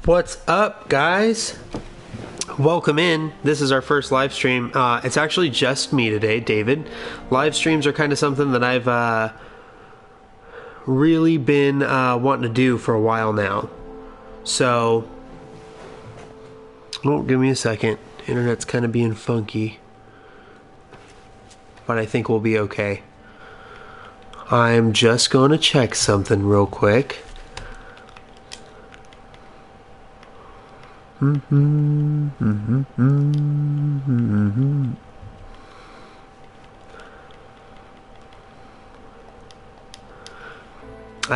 What's up, guys? Welcome in. This is our first live stream. It's actually just me today, David. Live streams are kind of something that I've really been wanting to do for a while now. So, oh, give me a second. Internet's kind of being funky, but I think we'll be okay. I'm just going to check something real quick. I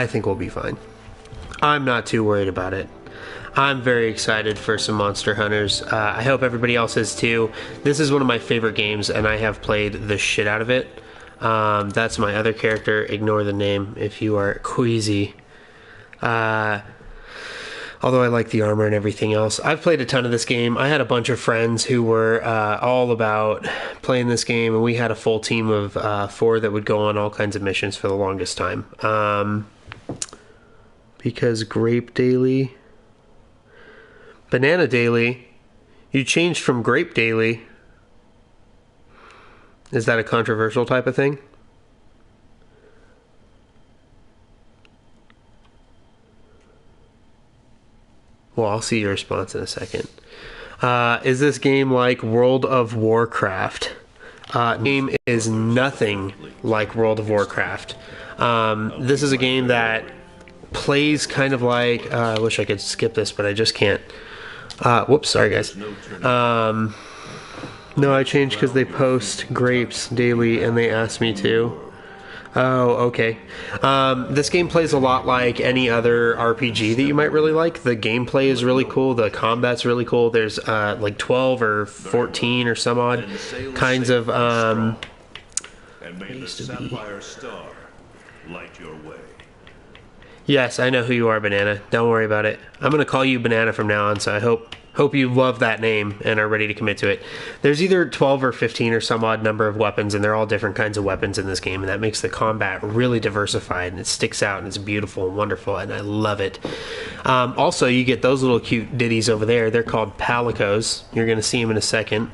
think we'll be fine. I'm not too worried about it. I'm very excited for some Monster Hunters. I hope everybody else is too. This is one of my favorite games, and I have played the shit out of it. That's my other character. Ignore the name if you are queasy. Although I like the armor and everything else. I've played a ton of this game. I had a bunch of friends who were all about playing this game, and we had a full team of 4 that would go on all kinds of missions for the longest time. Because Grape Daily... Banana Daily, you changed from Grape Daily. Is that a controversial type of thing? Well, I'll see your response in a second. Is this game like World of Warcraft? Game is nothing like World of Warcraft. This is a game that plays kind of like... I wish I could skip this, but I just can't. Whoops, sorry guys. No, I changed because they post grapes daily and they asked me to. Oh, okay. This game plays a lot like any other RPG that you might really like. The gameplay is really cool. The combat's really cool. There's like 12 or 14 or some odd kinds of... And may the sapphire star light your way. Yes, I know who you are, Banana. Don't worry about it. I'm going to call you Banana from now on, so I hope you love that name and are ready to commit to it. There's either 12 or 15 or some odd number of weapons, and they're all different kinds of weapons in this game, and that makes the combat really diversified, and it sticks out, and it's beautiful and wonderful, and I love it. Also, you get those little cute ditties over there. They're called palicos. You're going to see them in a second.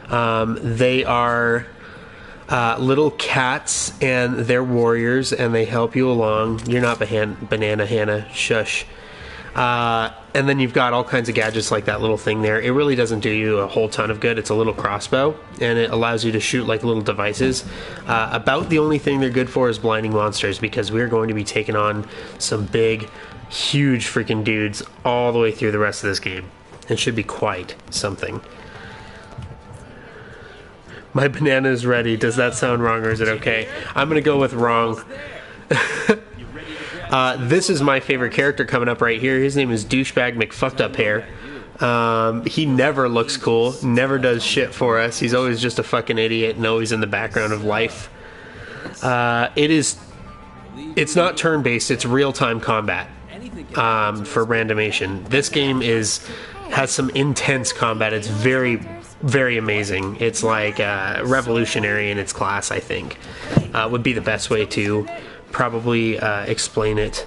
They are... little cats, and they're warriors, and they help you along. You're not Banana Hannah, shush. And then you've got all kinds of gadgets like that little thing there. It really doesn't do you a whole ton of good. It's a little crossbow, and it allows you to shoot like little devices. About the only thing they're good for is blinding monsters, because we're going to be taking on some big, huge freaking dudes all the way through the rest of this game. It should be quite something. My banana is ready. Does that sound wrong, or is it okay? I'm going to go with wrong. This is my favorite character coming up right here. His name is Douchebag McFuckedUpHair. He never looks cool, never does shit for us. He's always just a fucking idiot and always in the background of life. It's not turn-based, it's real-time combat for randomation. This game has some intense combat. It's very... very amazing. It's like revolutionary in its class, I think. Would be the best way to probably explain it.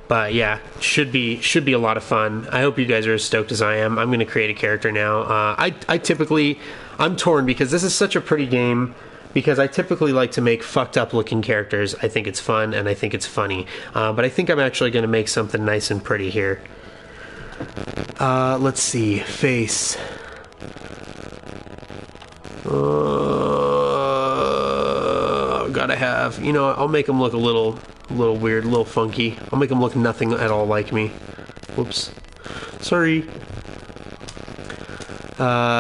But yeah, should be a lot of fun. I hope you guys are as stoked as I am. I'm going to create a character now. I'm torn because this is such a pretty game, because I typically like to make fucked up looking characters. I think it's fun and I think it's funny. But I think I'm actually going to make something nice and pretty here. Let's see. Face. Gotta have, I'll make him look a little weird, a little funky. I'll make him look nothing at all like me. Whoops. Sorry.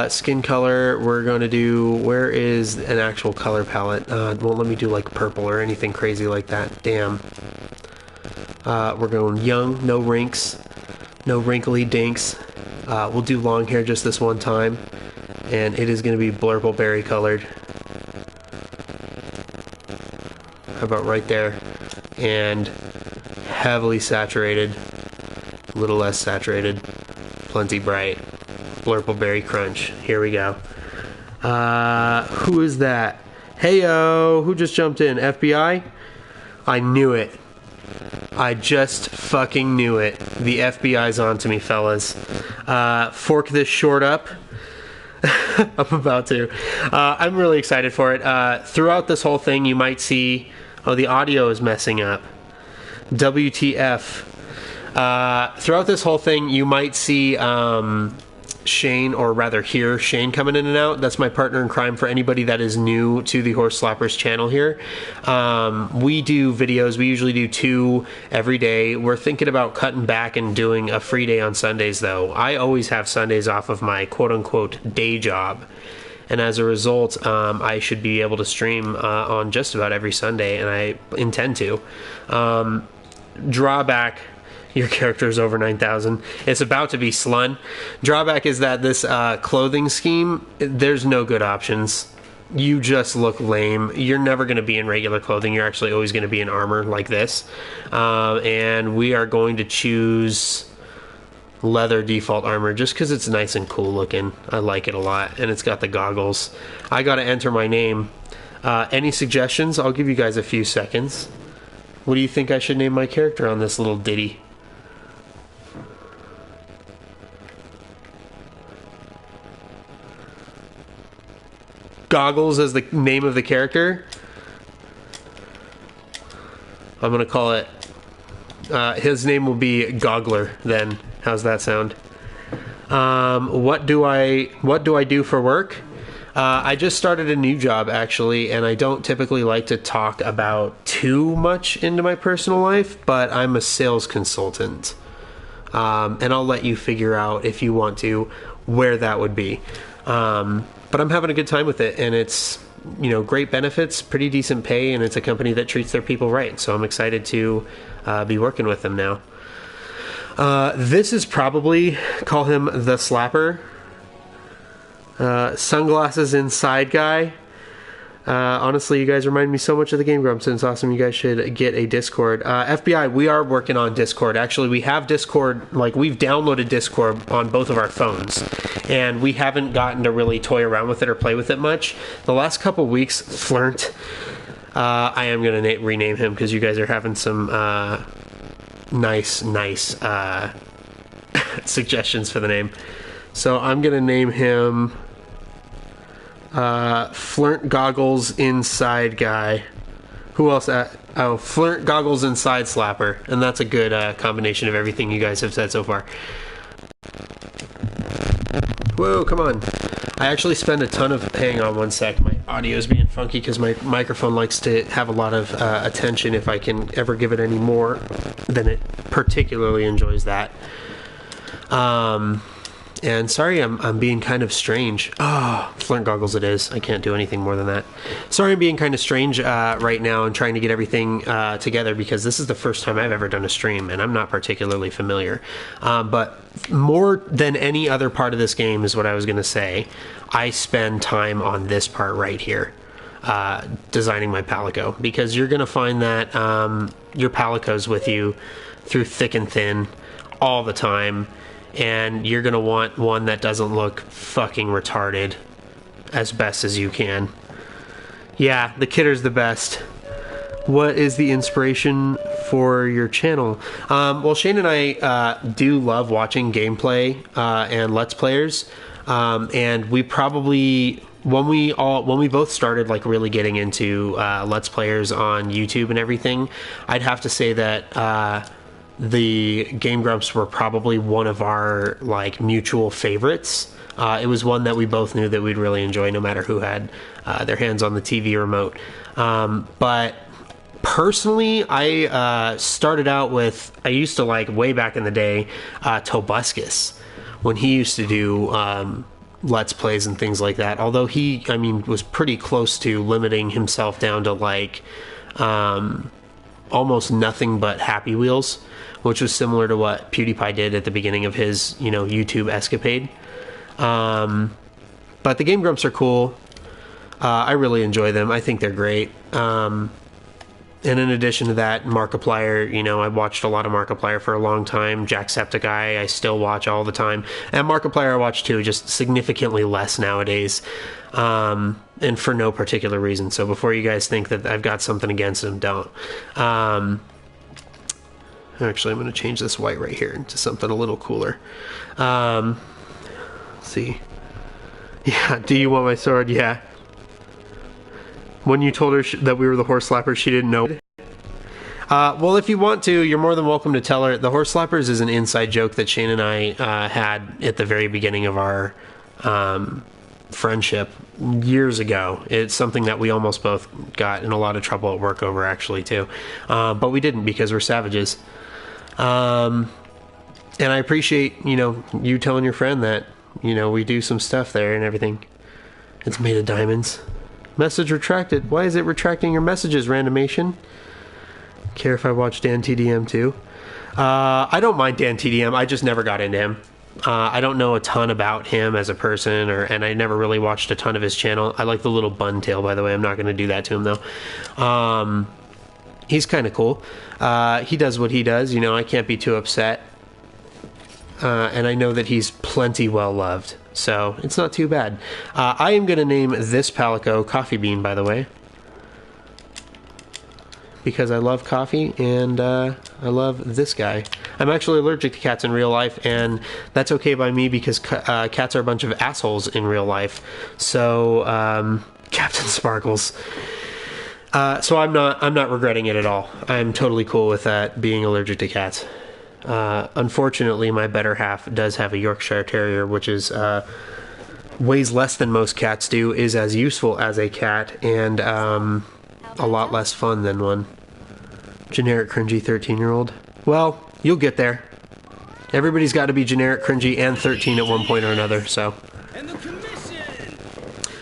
Skin color, we're gonna do, where is an actual color palette? Won't let me do like purple or anything crazy like that. Damn. We're going young, no rinks, no wrinkly dinks. We'll do long hair just this one time. And it is going to be blurpleberry colored. How about right there? And heavily saturated. A little less saturated. Plenty bright. Blurpleberry crunch. Here we go. Who is that? Heyo! Who just jumped in? FBI? I knew it. I just fucking knew it. The FBI's on to me, fellas. Fork this short up. I'm about to. I'm really excited for it. Throughout this whole thing, you might see... Oh, the audio is messing up. WTF. Throughout this whole thing, you might see Shane, or rather hear Shane coming in and out. That's my partner in crime for anybody that is new to the Horse Slappers channel here. We do videos. We usually do 2 every day. We're thinking about cutting back and doing a free day on Sundays, though. I always have Sundays off of my quote-unquote day job. And as a result, I should be able to stream on just about every Sunday, and I intend to. Drawback, your character is over 9,000. It's about to be Slun. Drawback is that this clothing scheme, there's no good options. You just look lame. You're never going to be in regular clothing. You're actually always going to be in armor like this. And we are going to choose... leather default armor just because it's nice and cool looking. I like it a lot, and it's got the goggles. I gotta enter my name. Any suggestions? I'll give you guys a few seconds. What do you think I should name my character on this little ditty? Goggles as the name of the character. I'm gonna call it his name will be Goggler then. How's that sound? What do I do for work? I just started a new job, actually, and I don't typically like to talk about too much into my personal life, but I'm a sales consultant. And I'll let you figure out, if you want to, where that would be. But I'm having a good time with it, and it's, you know, great benefits, pretty decent pay, and it's a company that treats their people right. So I'm excited to be working with them now. This is probably, call him the Slapper. Sunglasses inside guy. Honestly, you guys remind me so much of the Game Grumps, and it's awesome. You guys should get a Discord. FBI, we are working on Discord. Actually, we have Discord, like, we've downloaded Discord on both of our phones, and we haven't gotten to really toy around with it or play with it much. The last couple weeks, Flirnt, I am going to rename him because you guys are having some nice suggestions for the name. So I'm going to name him Flirnt Goggles Inside Guy. Who else? Oh, Flirnt Goggles Inside Slapper. And that's a good combination of everything you guys have said so far. Whoa, come on. I actually spend a ton of... Hang on one sec. My audio is being funky because my microphone likes to have a lot of attention if I can ever give it any more than it particularly enjoys that. And sorry, I'm being kind of strange. Oh, Flint Goggles it is. I can't do anything more than that. Sorry I'm being kind of strange right now and trying to get everything together because this is the first time I've ever done a stream and I'm not particularly familiar. But more than any other part of this game is what I was going to say. I spend time on this part right here, designing my palico, because you're going to find that your palico's with you through thick and thin all the time. And you're going to want one that doesn't look fucking retarded as best as you can. Yeah, the Kitter's the best. What is the inspiration for your channel? Well, Shane and I do love watching gameplay and Let's Players. And we probably... When we both started like really getting into Let's Players on YouTube and everything, I'd have to say that... the Game Grumps were probably one of our like mutual favorites. It was one that we both knew that we'd really enjoy no matter who had their hands on the TV remote. But personally, I started out with, I used to like way back in the day, Tobuscus, when he used to do Let's Plays and things like that. Although he, I mean, was pretty close to limiting himself down to like almost nothing but Happy Wheels, which was similar to what PewDiePie did at the beginning of his, you know, YouTube escapade. But the Game Grumps are cool. I really enjoy them. I think they're great. And in addition to that, Markiplier, you know, I watched a lot of Markiplier for a long time. Jacksepticeye, I still watch all the time. And Markiplier I watch too, just significantly less nowadays. And for no particular reason. So before you guys think that I've got something against them, don't. Actually, I'm going to change this white right here into something a little cooler. Let's see. Yeah, do you want my sword? Yeah. When you told her that we were the horse slappers, she didn't know. Well, if you want to, you're more than welcome to tell her. The horse slappers is an inside joke that Shane and I had at the very beginning of our friendship years ago. It's something that we almost both got in a lot of trouble at work over, actually, too. But we didn't, because we're savages. And I appreciate, you telling your friend that, we do some stuff there and everything. It's made of diamonds. Message retracted. Why is it retracting your messages, Randomation? Care if I watch Dan TDM too? I don't mind Dan TDM. I just never got into him. I don't know a ton about him as a person, and I never really watched a ton of his channel. I like the little bun tail, by the way. I'm not going to do that to him, though. He's kind of cool. He does what he does. I can't be too upset. And I know that he's plenty well loved, so it's not too bad. I am going to name this Palico Coffee Bean, by the way, because I love coffee, and I love this guy. I'm actually allergic to cats in real life, and that's okay by me because cats are a bunch of assholes in real life. So, Captain Sparkles. So I'm not regretting it at all. I'm totally cool with that, being allergic to cats. Unfortunately, my better half does have a Yorkshire Terrier, which is weighs less than most cats do, is as useful as a cat, and a lot less fun than one. Generic cringy 13-year-old. Well, you'll get there. Everybody's got to be generic cringy and 13 at one point or another, so.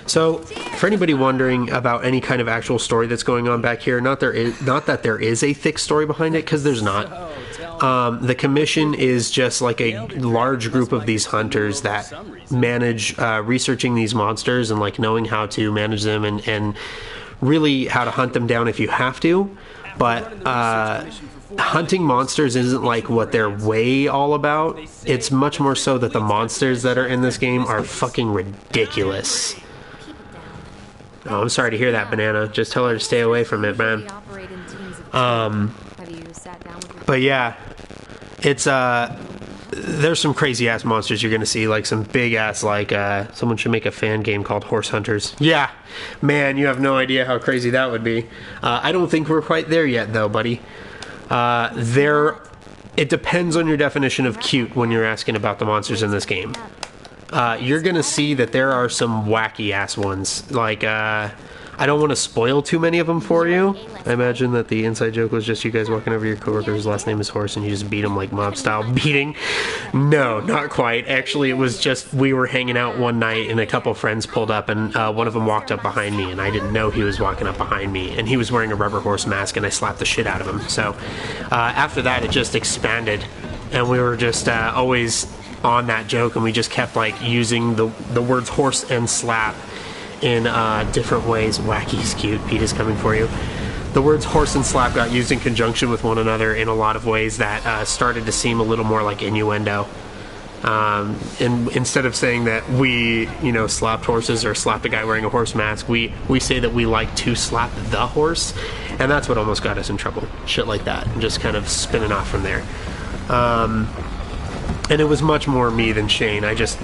So, for anybody wondering about any kind of actual story that's going on back here, not that there is a thick story behind it, because there's not. The commission is just like a large group of these hunters that manage researching these monsters and like knowing how to manage them and really how to hunt them down if you have to. But hunting monsters isn't like what they're way all about. It's much more so that the monsters that are in this game are fucking ridiculous. Oh, I'm sorry to hear that, Banana. Just tell her to stay away from it, man. But yeah, it's there's some crazy ass monsters you're gonna see, like some big ass, like someone should make a fan game called Horse Hunters. Yeah, man, you have no idea how crazy that would be. I don't think we're quite there yet, though, buddy. It depends on your definition of cute when you're asking about the monsters in this game. You're gonna see that there are some wacky ass ones. Like, I don't want to spoil too many of them for you. I imagine that the inside joke was just you guys walking over your coworker's last name is Horse and you just beat him like mob style beating. No, not quite. Actually, it was just we were hanging out one night and a couple friends pulled up and one of them walked up behind me and I didn't know he was walking up behind me and he was wearing a rubber horse mask and I slapped the shit out of him. So after that, it just expanded and we were just always on that joke and we just kept like using the words horse and slap in different ways. Wacky's cute. Pete is coming for you. The words horse and slap got used in conjunction with one another in a lot of ways that started to seem a little more like innuendo. And instead of saying that we, slapped horses or slapped a guy wearing a horse mask, we say that we like to slap the horse, and that's what almost got us in trouble. Shit like that, and just kind of spinning off from there. And it was much more me than Shane. I just,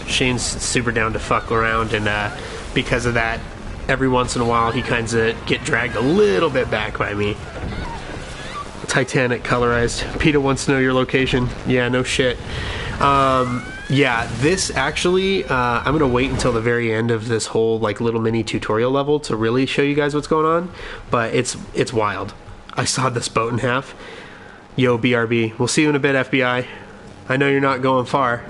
Shane's super down to fuck around, and because of that, every once in a while he kind of get dragged a little bit back by me. Titanic colorized. PETA wants to know your location. Yeah, no shit. Yeah, this actually, I'm gonna wait until the very end of this whole like little mini tutorial level to really show you guys what's going on, but it's wild. I sawed this boat in half. Yo, BRB. We'll see you in a bit, FBI. I know you're not going far.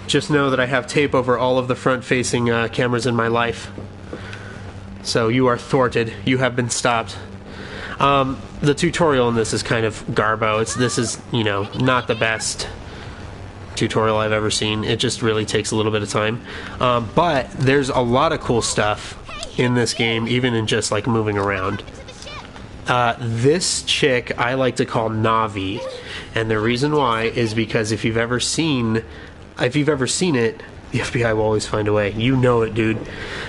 Just know that I have tape over all of the front-facing cameras in my life. So you are thwarted. You have been stopped. The tutorial in this is kind of garbo. This is, not the best tutorial I've ever seen. It just really takes a little bit of time. But there's a lot of cool stuff in this game, even in just like moving around. This chick I like to call Navi, and the reason why is because if you've ever seen it, the FBI will always find a way. You know it, dude.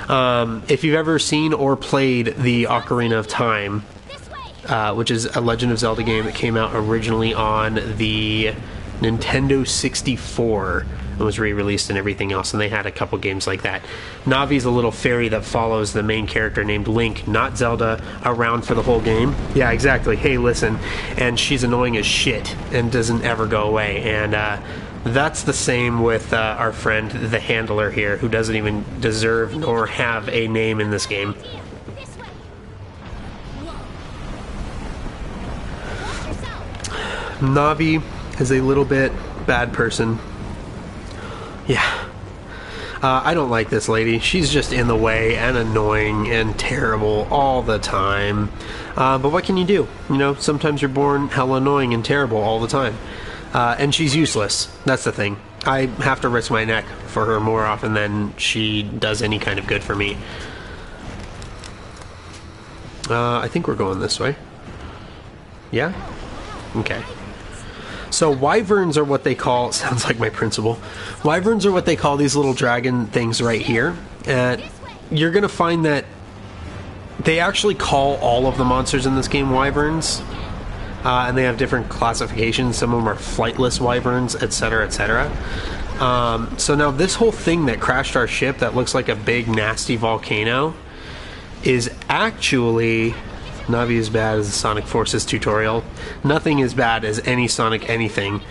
If you've ever seen or played the Ocarina of Time, which is a Legend of Zelda game that came out originally on the Nintendo 64 and was re-released and everything else, and they had a couple games like that. Navi's a little fairy that follows the main character named Link, not Zelda, around for the whole game. Yeah, exactly. Hey, listen. And she's annoying as shit and doesn't ever go away. And that's the same with our friend, the Handler here, who doesn't even deserve nor have a name in this game. Navi is a little bit bad person. Yeah. I don't like this lady. She's just in the way and annoying and terrible all the time. But what can you do? You know, sometimes you're born hella annoying and terrible all the time. And she's useless. That's the thing. I have to risk my neck for her more often than she does any kind of good for me. I think we're going this way. Yeah? Okay. So wyverns are what they call, sounds like my principal, wyverns are what they call these little dragon things right here. And you're going to find that they actually call all of the monsters in this game wyverns. And they have different classifications. Some of them are flightless wyverns, etc., etc. So now this whole thing that crashed our ship that looks like a big nasty volcano is actually... Navi is bad as the Sonic Forces tutorial. Nothing is bad as any Sonic anything.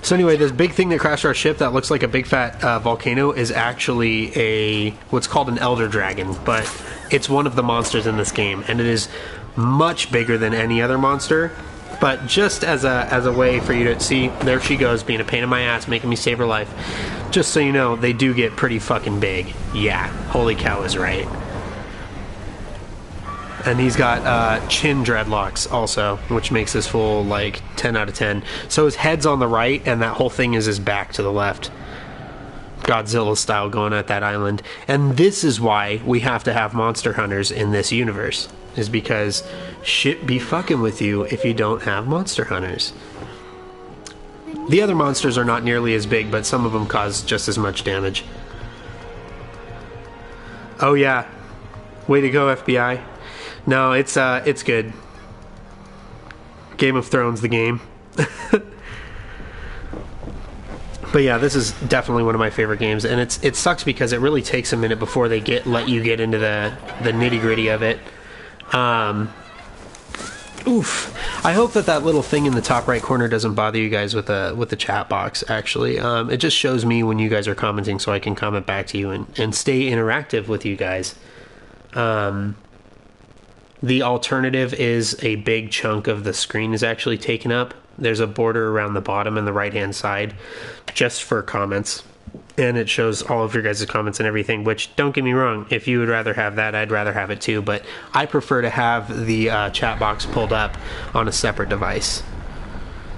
So anyway, this big thing that crashed our ship that looks like a big fat volcano is actually what's called an Elder Dragon, but it's one of the monsters in this game, and it is much bigger than any other monster. But just as a way for you to see, there she goes, being a pain in my ass, making me save her life. Just so you know, they do get pretty fucking big. Yeah, holy cow is right. And he's got chin dreadlocks also, which makes this fool like 10 out of 10. So his head's on the right, and that whole thing is his back to the left. Godzilla style going at that island. And this is why we have to have monster hunters in this universe. Is because shit be fucking with you if you don't have monster hunters. The other monsters are not nearly as big, but some of them cause just as much damage. Oh yeah. Way to go, FBI. No, it's good. Game of Thrones, the game. But yeah, this is definitely one of my favorite games, and it sucks because it really takes a minute before they let you get into the nitty gritty of it. Oof. I hope that little thing in the top right corner doesn't bother you guys with the chat box. Actually, it just shows me when you guys are commenting, so I can comment back to you and stay interactive with you guys. The alternative is a big chunk of the screen is actually taken up. There's a border around the bottom and the right-hand side just for comments. And it shows all of your guys' comments and everything, which, don't get me wrong, if you would rather have that, I'd rather have it too. But I prefer to have the chat box pulled up on a separate device.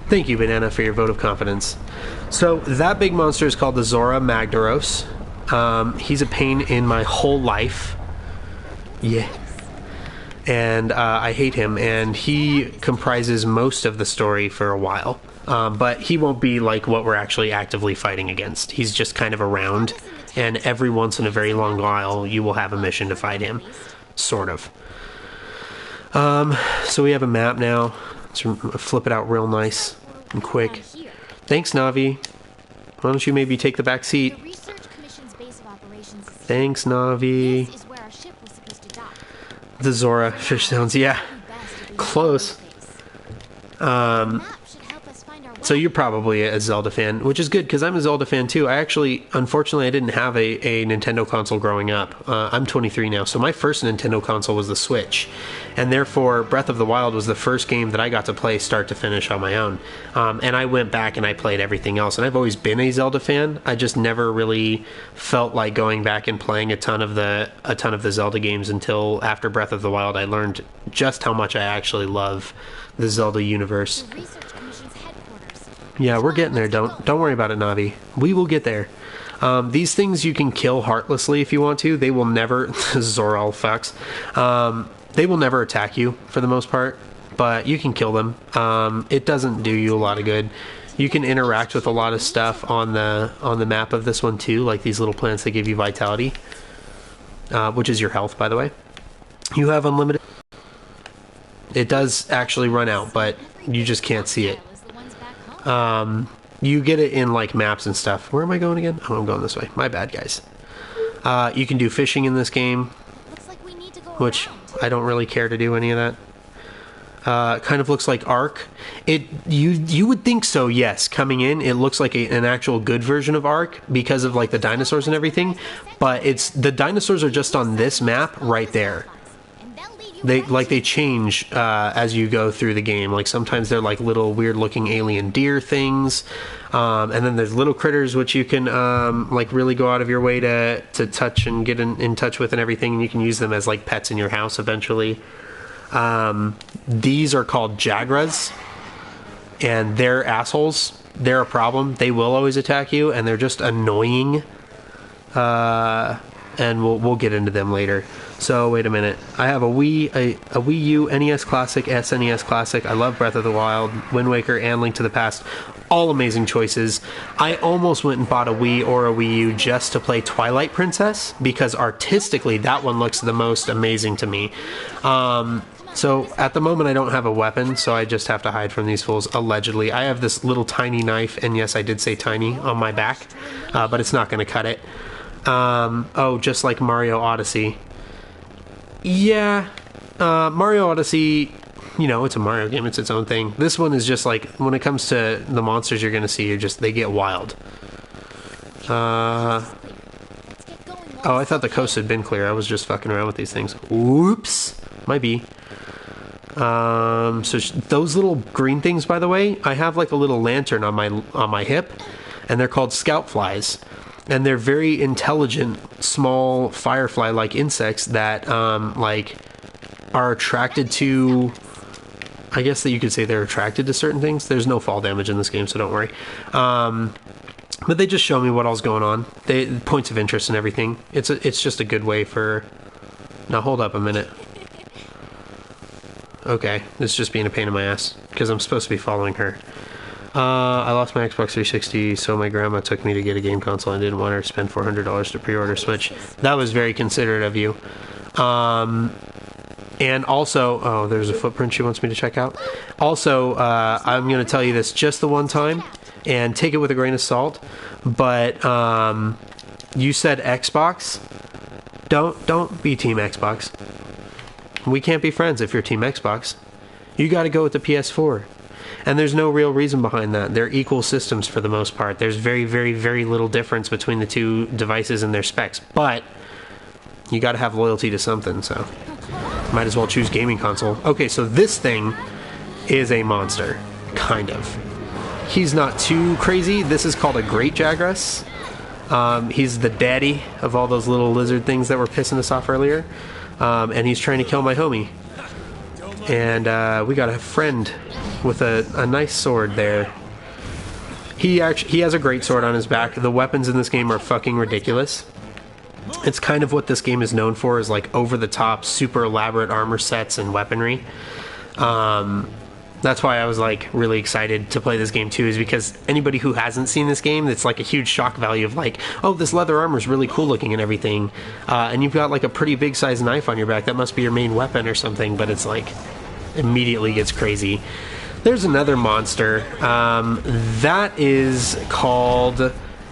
Thank you, Banana, for your vote of confidence. So that big monster is called the Zora Magdaros. He's a pain in my whole life. Yeah. And I hate him, and he comprises most of the story for a while. But he won't be like what we're actually actively fighting against. He's just kind of around, and every once in a very long while you will have a mission to fight him. Sort of. So we have a map now. Let's flip it out real nice and quick. Thanks, Navi. Why don't you maybe take the back seat? Thanks, Navi. The Zora fish sounds, yeah. Close. So you're probably a Zelda fan, which is good because I'm a Zelda fan too. Unfortunately, I didn't have a Nintendo console growing up. I'm 23 now, so my first Nintendo console was the Switch, and therefore Breath of the Wild was the first game that I got to play start to finish on my own. And I went back and I played everything else, and I've always been a Zelda fan. I just never really felt like going back and playing a ton of the Zelda games until after Breath of the Wild. I learned just how much I actually love the Zelda universe. Yeah, we're getting there. Don't worry about it, Navi. We will get there. These things you can kill heartlessly if you want to. They will never... Zoral fucks. They will never attack you, for the most part. But you can kill them. It doesn't do you a lot of good. You can interact with a lot of stuff on the map of this one, too. Like these little plants that give you vitality. Which is your health, by the way. You have unlimited... It does actually run out, but you just can't see it. You get it in like maps and stuff. Where am I going again? Oh, I'm going this way. My bad, guys. You can do fishing in this game, which I don't really care to do any of that. Kind of looks like Ark. You would think so, yes. Coming in, it looks like an actual good version of Ark because of like the dinosaurs and everything. But the dinosaurs are just on this map right there. They change as you go through the game. Like sometimes they're like little weird looking alien deer things, and then there's little critters which you can like really go out of your way to touch and get in touch with and everything. And you can use them as like pets in your house eventually. These are called Jagress, and they're assholes. They're a problem. They will always attack you, and they're just annoying. And we'll get into them later. So wait a minute. I have a Wii U, NES Classic, SNES Classic. I love Breath of the Wild, Wind Waker, and Link to the Past. All amazing choices. I almost went and bought a Wii or a Wii U just to play Twilight Princess because artistically that one looks the most amazing to me. So at the moment I don't have a weapon, so I just have to hide from these fools, allegedly. I have this little tiny knife, and yes, I did say tiny, on my back, but it's not going to cut it. Oh, just like Mario Odyssey. Yeah, Mario Odyssey, you know, it's a Mario game, it's its own thing. This one is just like, when it comes to the monsters you're going to see, they get wild. Oh, I thought the coast had been clear. I was just fucking around with these things. Whoops. Might be. So those little green things, by the way, I have like a little lantern on my hip, and they're called scout flies. And they're very intelligent, small firefly-like insects that, like, are attracted to... I guess that you could say they're attracted to certain things. There's no fall damage in this game, so don't worry. But they just show me what all's going on. Points of interest and everything. It's just a good way for... Now, hold up a minute. Okay, this is just being a pain in my ass, because I'm supposed to be following her. I lost my Xbox 360, so my grandma took me to get a game console. I didn't want her to spend $400 to pre-order Switch. That was very considerate of you. And also, oh, there's a footprint she wants me to check out. Also, I'm going to tell you this just the one time, and take it with a grain of salt, but you said Xbox. Don't be Team Xbox. We can't be friends if you're Team Xbox. You got to go with the PS4. And there's no real reason behind that. They're equal systems for the most part. There's very, very, very little difference between the two devices and their specs. But you got to have loyalty to something, so might as well choose gaming console. Okay, so this thing is a monster, kind of. He's not too crazy. This is called a Great Jagress. He's the daddy of all those little lizard things that were pissing us off earlier. And he's trying to kill my homie. And we got a friend with a nice sword there. He has a great sword on his back. The weapons in this game are fucking ridiculous. It's kind of what this game is known for, is like over-the-top, super elaborate armor sets and weaponry. That's why I was like really excited to play this game too, is because anybody who hasn't seen this game, it's like a huge shock value of like, oh, this leather armor is really cool looking and everything, and you've got like a pretty big size knife on your back. That must be your main weapon or something, but it's like immediately gets crazy. There's another monster that is called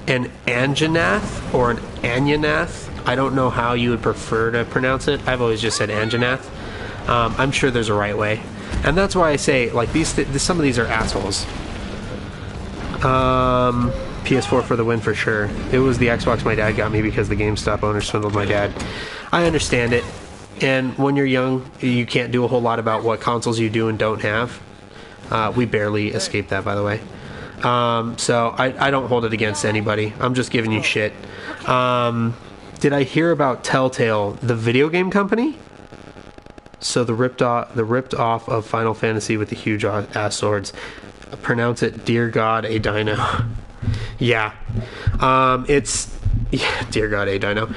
an Anjanath or an Anyanath. I don't know how you would prefer to pronounce it. I've always just said Anjanath. I'm sure there's a right way, and that's why I say like some of these are assholes. PS4 for the win for sure. It was the Xbox my dad got me because the GameStop owner swindled my dad. I understand it, and when you're young, you can't do a whole lot about what consoles you do and don't have. We barely escaped that, by the way. So I don't hold it against anybody. I'm just giving you shit. Did I hear about Telltale, the video game company? So the ripped off of Final Fantasy with the huge ass swords. Pronounce it, dear God, a dino. Yeah. Dear God, a dino.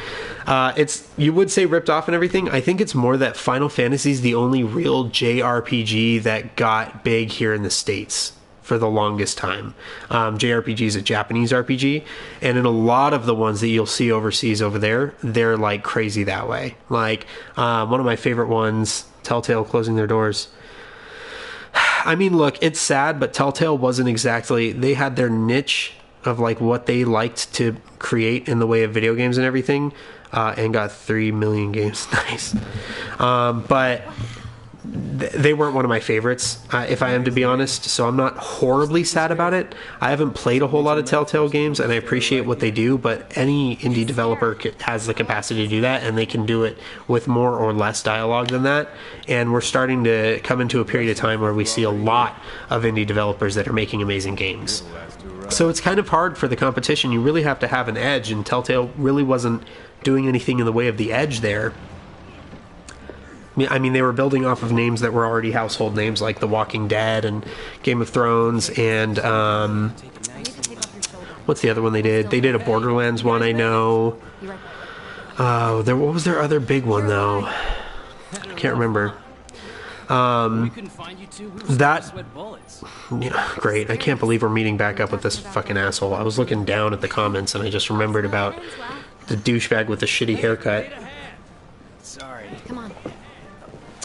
You would say ripped off and everything. I think it's more that Final Fantasy is the only real JRPG that got big here in the States for the longest time. JRPG is a Japanese RPG, and in a lot of the ones that you'll see overseas over there, they're like crazy that way. Like one of my favorite ones, Telltale closing their doors. I mean, look, it's sad, but Telltale wasn't exactly, they had their niche of like what they liked to create in the way of video games and everything, and got 3 million games. Nice. But they weren't one of my favorites, if I am to be honest, so I'm not horribly sad about it. I haven't played a whole lot of Telltale games, and I appreciate what they do, but any indie developer has the capacity to do that, and they can do it with more or less dialogue than that. And we're starting to come into a period of time where we see a lot of indie developers that are making amazing games. So it's kind of hard for the competition. You really have to have an edge, and Telltale really wasn't doing anything in the way of the edge there. I mean, they were building off of names that were already household names, like The Walking Dead and Game of Thrones, and what's the other one they did? They did a Borderlands one, I know. What was their other big one, though? I can't remember. Yeah, great. I can't believe we're meeting back up with this fucking asshole. I was looking down at the comments, and I just remembered about the douchebag with the shitty haircut. Sorry. Come on.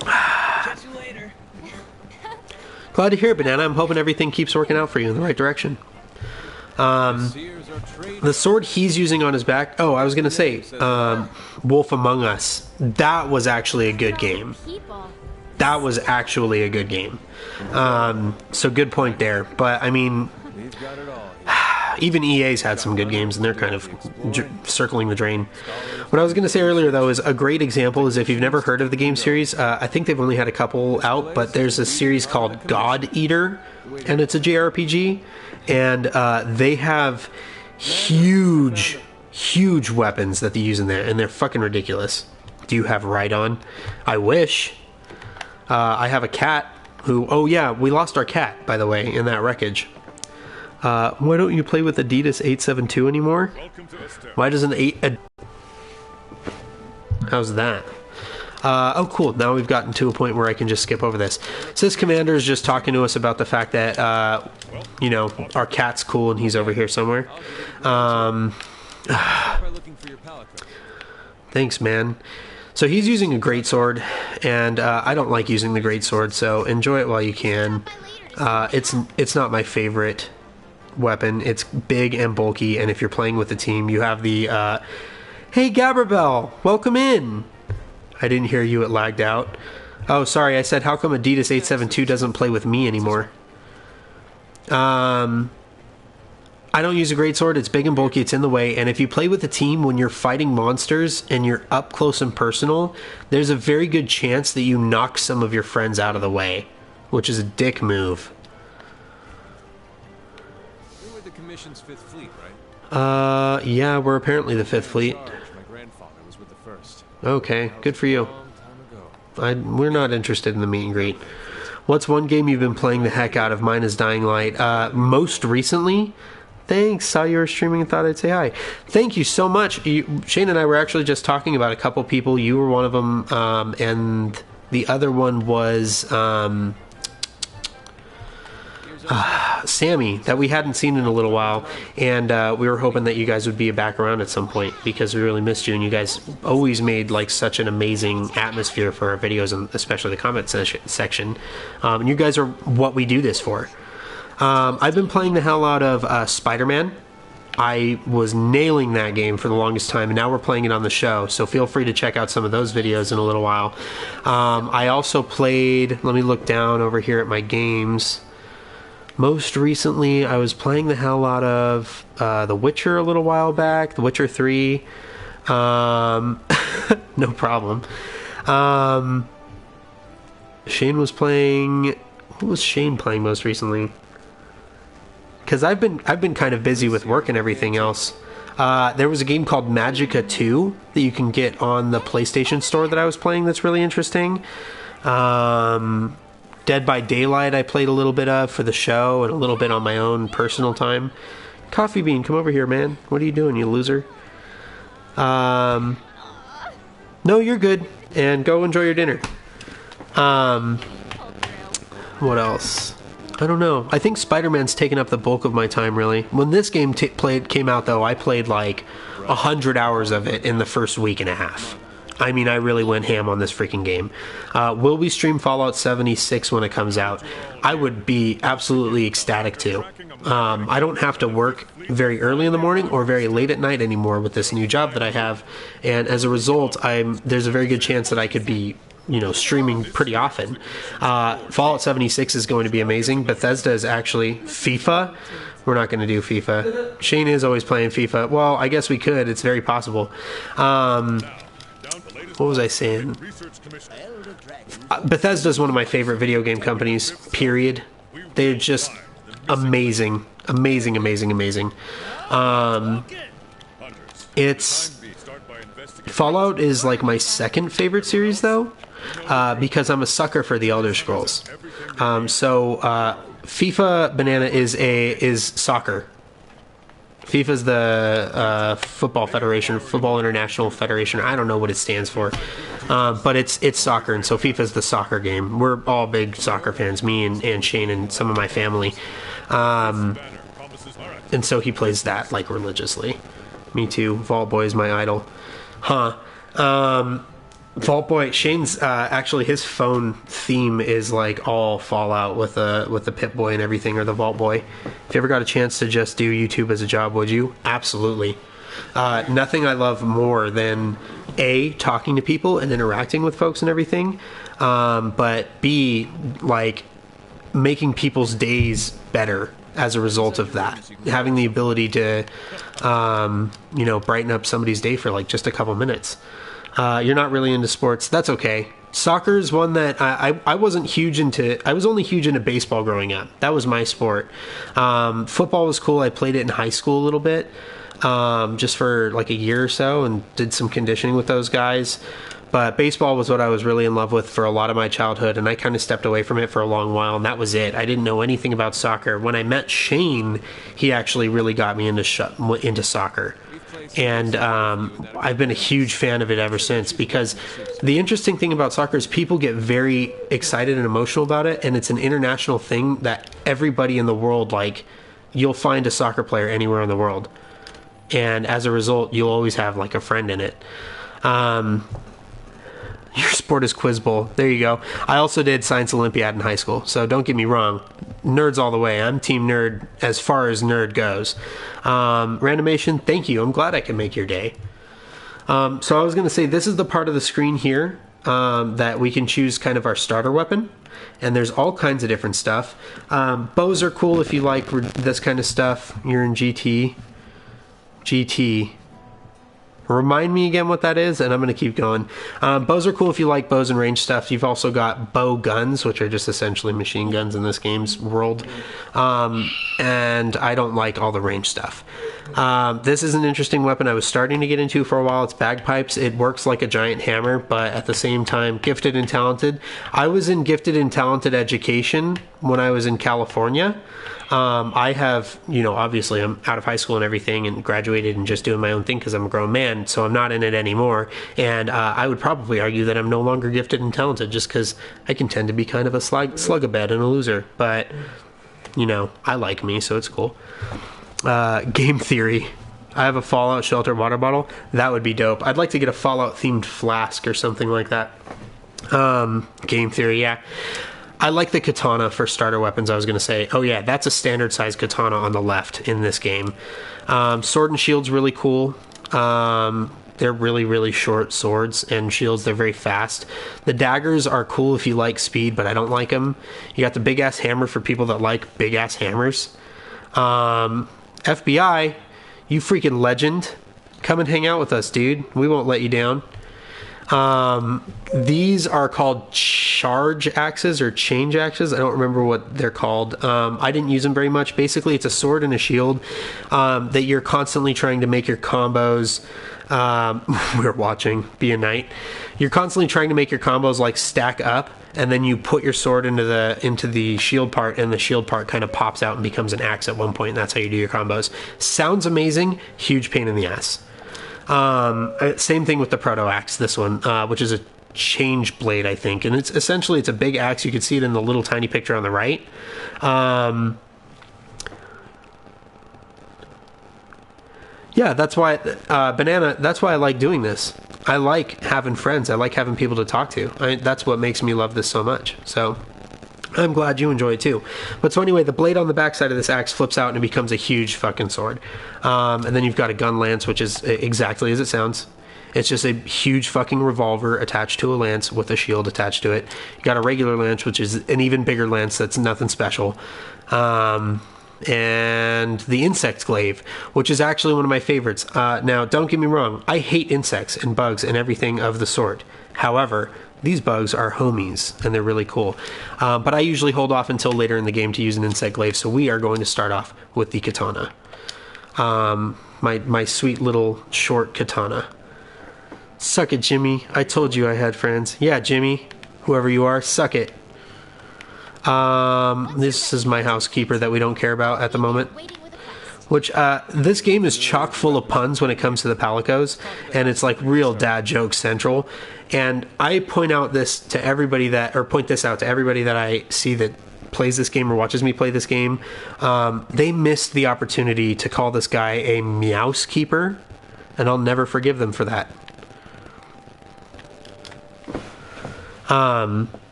Catch you later. Glad to hear it, Banana. I'm hoping everything keeps working out for you in the right direction. The sword he's using on his back... Oh, I was going to say, Wolf Among Us. That was actually a good game. That was actually a good game. So good point there. But, I mean... Even EA's had some good games, and they're kind of circling the drain. What I was going to say earlier, though, is a great example is if you've never heard of the game series, I think they've only had a couple out, but there's a series called God Eater, and it's a JRPG, and they have huge weapons that they use in there, and they're fucking ridiculous. Do you have Rhydon? I wish. I have a cat who... Oh, yeah, we lost our cat, by the way, in that wreckage. Why don't you play with Adidas 872 anymore? Why doesn't 8... How's that? Oh, cool. Now we've gotten to a point where I can just skip over this. Sys Commander is just talking to us about the fact that, you know, our cat's cool and he's over here somewhere. Thanks, man. So he's using a greatsword, and I don't like using the greatsword, so enjoy it while you can. It's not my favorite weapon. It's big and bulky, and if you're playing with the team, you have the hey Gabrielle, welcome in. I didn't hear you, it lagged out. Oh, sorry, I said how come Adidas 872 doesn't play with me anymore? I don't use a greatsword. It's big and bulky, it's in the way, and if you play with a team when you're fighting monsters and you're up close and personal, there's a very good chance that you knock some of your friends out of the way, which is a dick move. Commission's Fifth Fleet, right? Yeah, we're apparently the Fifth Fleet. My grandfather was with the First. Okay, good for you. Long time ago. We're not interested in the meet and greet. What's one game you've been playing the heck out of? Mine is Dying Light. Most recently, thanks. Saw you were streaming and thought I'd say hi. Thank you so much. Shane and I were actually just talking about a couple people. You were one of them, and the other one was Sammy, that we hadn't seen in a little while, and we were hoping that you guys would be back around at some point because we really missed you, and you guys always made like such an amazing atmosphere for our videos, and especially the comment section, and you guys are what we do this for. I've been playing the hell out of Spider-Man. I was nailing that game for the longest time, and now we're playing it on the show, so feel free to check out some of those videos in a little while. I also played, let me look down over here at my games. Most recently, I was playing the hell out of The Witcher a little while back, The Witcher 3. No problem. Shane was playing... What was Shane playing most recently? Because I've been kind of busy with work and everything else. There was a game called Magicka 2 that you can get on the PlayStation Store that I was playing that's really interesting. Dead by Daylight I played a little bit of for the show and a little bit on my own personal time. Coffee Bean, come over here, man. What are you doing, you loser? No, you're good. And go enjoy your dinner. What else? I don't know. I think Spider-Man's taken up the bulk of my time, really. When this game came out, though, I played like 100 hours of it in the first week and a half. I mean, I really went ham on this freaking game. Will we stream Fallout 76 when it comes out? I would be absolutely ecstatic to. I don't have to work very early in the morning or very late at night anymore with this new job that I have, and as a result, there's a very good chance that I could be, streaming pretty often. Fallout 76 is going to be amazing. Bethesda is actually FIFA. We're not going to do FIFA. Shane is always playing FIFA. Well, I guess we could. It's very possible. What was I saying? Bethesda is one of my favorite video game companies, period. They're just amazing. Amazing, amazing, amazing. Fallout is like my second favorite series, though, because I'm a sucker for the Elder Scrolls. FIFA Banana is soccer. FIFA's the Football Federation, Football International Federation. I don't know what it stands for, but it's soccer, and so FIFA's the soccer game. We're all big soccer fans, me and Shane and some of my family, and so he plays that like religiously. Me too. Vault Boy is my idol, huh? Vault Boy, Shane's actually his phone theme is like all Fallout with the Pip Boy and everything, or the Vault Boy. If you ever got a chance to just do YouTube as a job, would you? Absolutely. Nothing I love more than A, talking to people and interacting with folks and everything, but B, like making people's days better as a result of that. Having the ability to brighten up somebody's day for like just a couple minutes. You're not really into sports. That's okay. Soccer is one that I wasn't huge into. I was only huge into baseball growing up. That was my sport. Football was cool. I played it in high school a little bit, just for like a year or so, and did some conditioning with those guys. But baseball was what I was really in love with for a lot of my childhood, and I kind of stepped away from it for a long while, and that was it. I didn't know anything about soccer. When I met Shane, he actually really got me into soccer. And I've been a huge fan of it ever since, because the interesting thing about soccer is people get very excited and emotional about it, and it's an international thing that everybody in the world, like, you'll find a soccer player anywhere in the world, and as a result you'll always have like a friend in it. Your sport is Quiz Bowl. There you go. I also did Science Olympiad in high school, so don't get me wrong. Nerds all the way. I'm team nerd as far as nerd goes. Randomation, thank you. I'm glad I can make your day. So I was going to say, this is the part of the screen here that we can choose kind of our starter weapon. And there's all kinds of different stuff. Bows are cool if you like this kind of stuff. You're in GT. Remind me again what that is, and I'm going to keep going. Bows are cool if you like bows and range stuff. You've also got bow guns, which are just essentially machine guns in this game's world. And I don't like all the range stuff. This is an interesting weapon I was starting to get into for a while. It's bagpipes. It works like a giant hammer, but at the same time, gifted and talented. I was in gifted and talented education when I was in California. I have, obviously I'm out of high school and everything and graduated and just doing my own thing because I'm a grown man, so I'm not in it anymore. And I would probably argue that I'm no longer gifted and talented just because I can tend to be kind of a slug-a-bed and a loser. But, I like me, so it's cool. Game theory. I have a Fallout shelter water bottle. That would be dope. I'd like to get a Fallout-themed flask or something like that. Game theory, yeah. I like the katana for starter weapons, I was going to say. Oh yeah, that's a standard size katana on the left in this game. Sword and shield's really cool. They're really, really short swords and shields. They're very fast. The daggers are cool if you like speed, but I don't like them. You got the big-ass hammer for people that like big-ass hammers. FBI, you freaking legend. Come and hang out with us, dude. We won't let you down. These are called charge axes or change axes. I don't remember what they're called. I didn't use them very much. Basically, it's a sword and a shield that you're constantly trying to make your combos. We're watching Be a Knight. You're constantly trying to make your combos like stack up, and then you put your sword into the shield part, and the shield part kind of pops out and becomes an axe at one point, and that's how you do your combos. Sounds amazing. Huge pain in the ass. Same thing with the proto axe, this one, which is a change blade, I think, and it's a big axe. You can see it in the little tiny picture on the right. Yeah, that's why Banana. That's why I like doing this. I like having friends. I like having people to talk to. That's what makes me love this so much. So I'm glad you enjoy it too. But so anyway, the blade on the backside of this axe flips out and it becomes a huge fucking sword. And then you've got a gun lance, which is exactly as it sounds. It's just a huge fucking revolver attached to a lance with a shield attached to it. You got a regular lance, which is an even bigger lance that's nothing special. And the insect glaive, which is actually one of my favorites. Now, don't get me wrong. I hate insects and bugs and everything of the sort. However, these bugs are homies, and they're really cool. But I usually hold off until later in the game to use an insect glaive, so we are going to start off with the katana. My sweet little short katana. Suck it, Jimmy. I told you I had friends. Yeah, Jimmy, whoever you are, suck it. This is my housekeeper that we don't care about at the moment. Which, this game is chock full of puns when it comes to the Palicos, and it's like real dad joke central. And I point this out to everybody that I see that plays this game or watches me play this game. They missed the opportunity to call this guy a Meowse Keeper, and I'll never forgive them for that.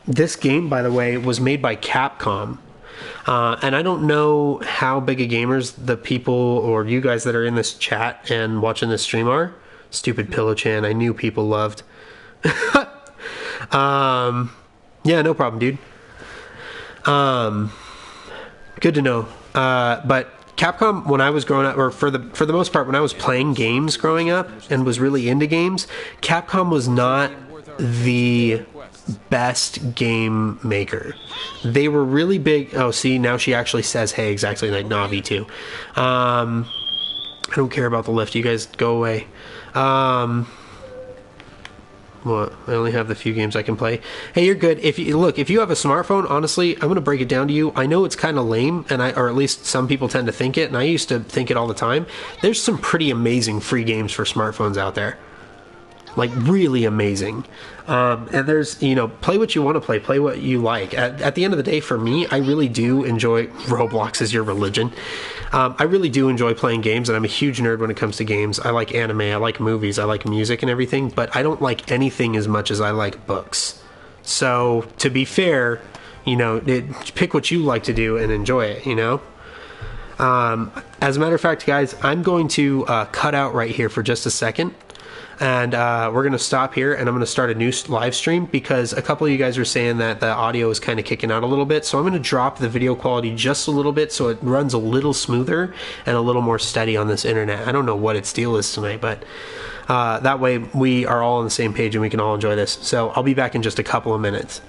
This game, by the way, was made by Capcom. And I don't know how big of gamers the people or you guys that are in this chat and watching this stream are. Stupid Pillow-chan, I knew people loved. Yeah, no problem, dude. Good to know. But Capcom, when I was growing up, or for the most part, when I was playing games growing up and was really into games, Capcom was not the best game maker. They were really big. Oh, see, now she actually says hey, exactly like Navi too. I don't care about the lift. You guys go away. What? I only have the few games I can play. Hey, you're good. If you have a smartphone, honestly, I'm going to break it down to you. I know it's kind of lame, or at least some people tend to think it, and I used to think it all the time. There's some pretty amazing free games for smartphones out there. Like, really amazing. And there's, play what you want to play what you like. At the end of the day, for me, I really do enjoy Roblox is your religion. I really do enjoy playing games, and I'm a huge nerd when it comes to games. I like anime, I like movies, I like music and everything, but I don't like anything as much as I like books. So, to be fair, pick what you like to do and enjoy it, As a matter of fact, guys, I'm going to cut out right here for just a second. And we're going to stop here, and I'm going to start a new live stream because a couple of you guys are saying that the audio is kind of kicking out a little bit. So I'm going to drop the video quality just a little bit so it runs a little smoother and a little more steady on this internet. I don't know what its deal is tonight, but that way we are all on the same page and we can all enjoy this. So I'll be back in just a couple of minutes.